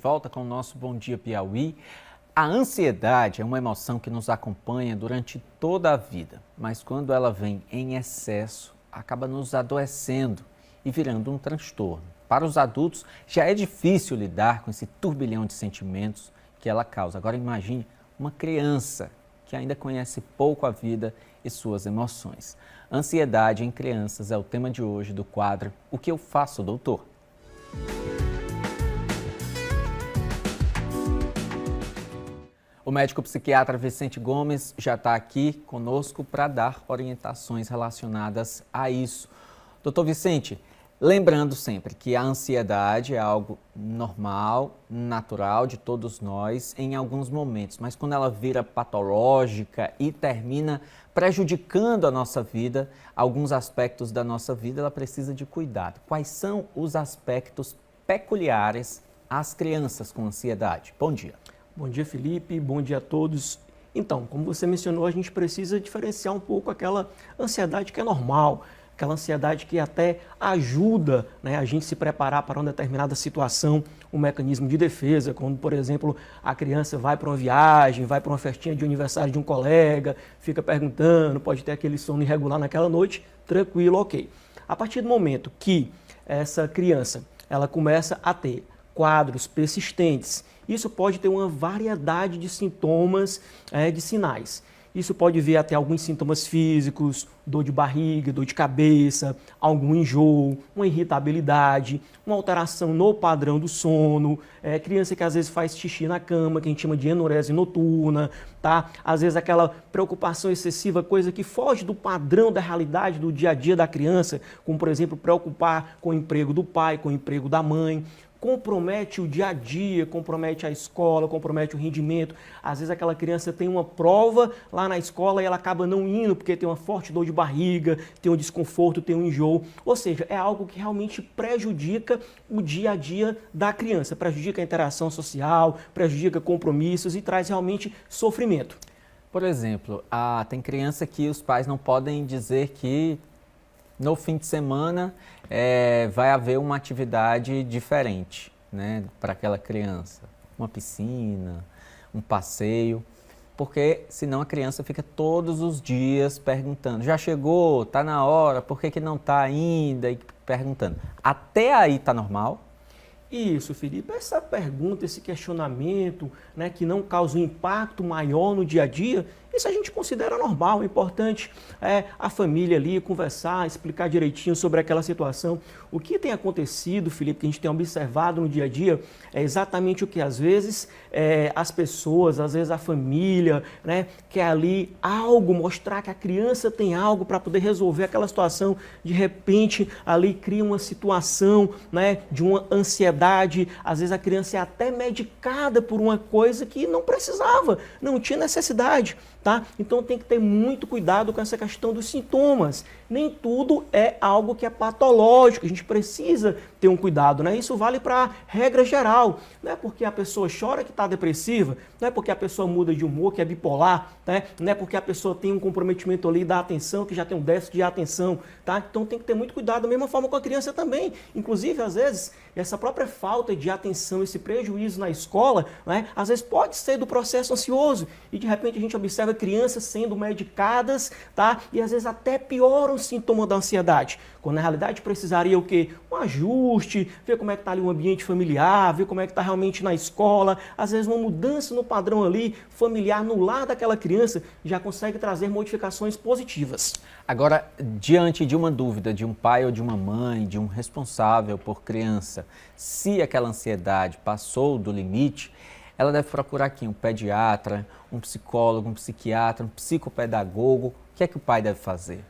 Volta com o nosso Bom Dia Piauí. A ansiedade é uma emoção que nos acompanha durante toda a vida, mas quando ela vem em excesso, acaba nos adoecendo e virando um transtorno. Para os adultos, já é difícil lidar com esse turbilhão de sentimentos que ela causa. Agora imagine uma criança que ainda conhece pouco a vida e suas emoções. Ansiedade em crianças é o tema de hoje do quadro O que eu faço, doutor? O médico psiquiatra Vicente Gomes já está aqui conosco para dar orientações relacionadas a isso. Doutor Vicente, lembrando sempre que a ansiedade é algo normal, natural de todos nós em alguns momentos, mas quando ela vira patológica e termina prejudicando a nossa vida, alguns aspectos da nossa vida, ela precisa de cuidado. Quais são os aspectos peculiares às crianças com ansiedade? Bom dia. Bom dia, Felipe. Bom dia a todos. Então, como você mencionou, a gente precisa diferenciar um pouco aquela ansiedade que é normal, aquela ansiedade que até ajuda, a gente se preparar para uma determinada situação, um mecanismo de defesa, quando, por exemplo, a criança vai para uma viagem, vai para uma festinha de aniversário de um colega, fica perguntando, pode ter aquele sono irregular naquela noite, tranquilo, ok. A partir do momento que essa criança ela começa a ter quadros persistentes, isso pode ter uma variedade de sintomas, de sinais. Isso pode vir até alguns sintomas físicos, dor de barriga, dor de cabeça, algum enjoo, uma irritabilidade, uma alteração no padrão do sono, criança que às vezes faz xixi na cama, que a gente chama de enurese noturna, tá? Às vezes aquela preocupação excessiva, coisa que foge do padrão da realidade do dia a dia da criança, como por exemplo, preocupar com o emprego do pai, com o emprego da mãe, compromete o dia a dia, compromete a escola, compromete o rendimento. Às vezes aquela criança tem uma prova lá na escola e ela acaba não indo porque tem uma forte dor de barriga, tem um desconforto, tem um enjoo. Ou seja, é algo que realmente prejudica o dia a dia da criança, prejudica a interação social, prejudica compromissos e traz realmente sofrimento. Por exemplo, tem criança que os pais não podem dizer que no fim de semana vai haver uma atividade diferente, para aquela criança. Uma piscina, um passeio, porque senão a criança fica todos os dias perguntando, já chegou, está na hora, por que não está ainda? E perguntando. Até aí está normal? Isso, Felipe, essa pergunta, esse questionamento, que não causa um impacto maior no dia a dia, isso a gente considera normal. O importante é a família ali conversar, explicar direitinho sobre aquela situação. O que tem acontecido, Felipe, que a gente tem observado no dia a dia, é exatamente o que às vezes as pessoas, às vezes a família, quer ali algo, mostrar que a criança tem algo para poder resolver aquela situação. De repente, ali cria uma situação de uma ansiedade. Às vezes a criança é até medicada por uma coisa que não precisava, não tinha necessidade. Tá? Então tem que ter muito cuidado com essa questão dos sintomas. Nem tudo é algo que é patológico, a gente precisa ter um cuidado, Isso vale para a regra geral. Não é porque a pessoa chora que está depressiva, não é porque a pessoa muda de humor que é bipolar, não é porque a pessoa tem um comprometimento ali da atenção, que já tem um déficit de atenção, tá? Então tem que ter muito cuidado, da mesma forma com a criança também. Inclusive, às vezes, essa própria falta de atenção, esse prejuízo na escola, às vezes pode ser do processo ansioso e de repente a gente observa crianças sendo medicadas, tá? E às vezes até pioram o sintoma da ansiedade, quando na realidade precisaria o quê? Um ajuste, ver como é que está ali o ambiente familiar, ver como é que está realmente na escola, às vezes uma mudança no padrão ali familiar no lar daquela criança já consegue trazer modificações positivas. Agora, diante de uma dúvida de um pai ou de uma mãe, de um responsável por criança, se aquela ansiedade passou do limite, ela deve procurar aqui um pediatra, um psicólogo, um psiquiatra, um psicopedagogo. O que é que o pai deve fazer?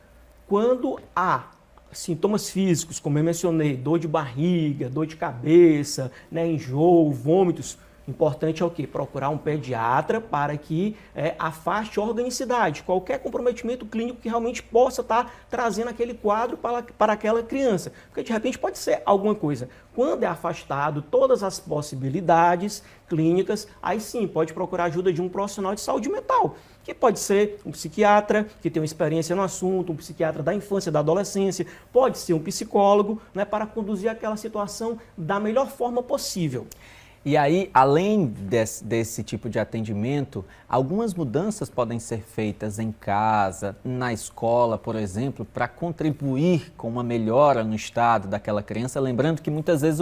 Quando há sintomas físicos, como eu mencionei, dor de barriga, dor de cabeça, enjoo, vômitos, importante é o quê? Procurar um pediatra para que afaste a organicidade, qualquer comprometimento clínico que realmente possa estar trazendo aquele quadro para aquela criança. Porque de repente pode ser alguma coisa. Quando é afastado todas as possibilidades clínicas, aí sim pode procurar ajuda de um profissional de saúde mental, que pode ser um psiquiatra que tem uma experiência no assunto, um psiquiatra da infância, da adolescência, pode ser um psicólogo, para conduzir aquela situação da melhor forma possível. E aí, além desse tipo de atendimento, algumas mudanças podem ser feitas em casa, na escola, por exemplo, para contribuir com uma melhora no estado daquela criança. Lembrando que muitas vezes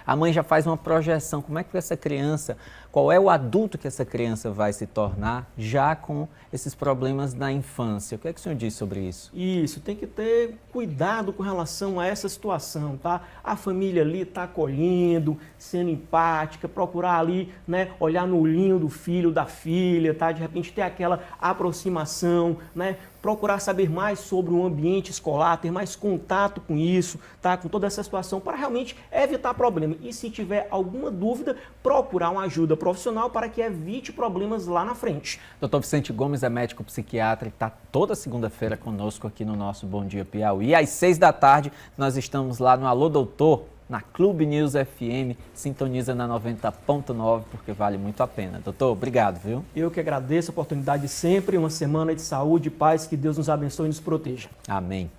a mãe já faz uma projeção, como é que essa criança, qual é o adulto que essa criança vai se tornar já com esses problemas na infância. O que é que o senhor diz sobre isso? Isso, tem que ter cuidado com relação a essa situação, tá? A família ali está acolhendo, sendo empática, procurar ali, né, olhar no olhinho do filho, da filha, tá? De repente ter aquela aproximação, né? Procurar saber mais sobre o ambiente escolar, ter mais contato com isso, tá? Com toda essa situação, para realmente evitar problema. E se tiver alguma dúvida, procurar uma ajuda profissional para que evite problemas lá na frente. Dr. Vicente Gomes é médico psiquiatra e está toda segunda-feira conosco aqui no nosso Bom Dia Piauí. Às 6 da tarde, nós estamos lá no Alô Doutor, na Clube News FM, sintoniza na 90.9, porque vale muito a pena. Doutor, obrigado, viu? Eu que agradeço a oportunidade sempre, uma semana de saúde e paz, que Deus nos abençoe e nos proteja. Amém.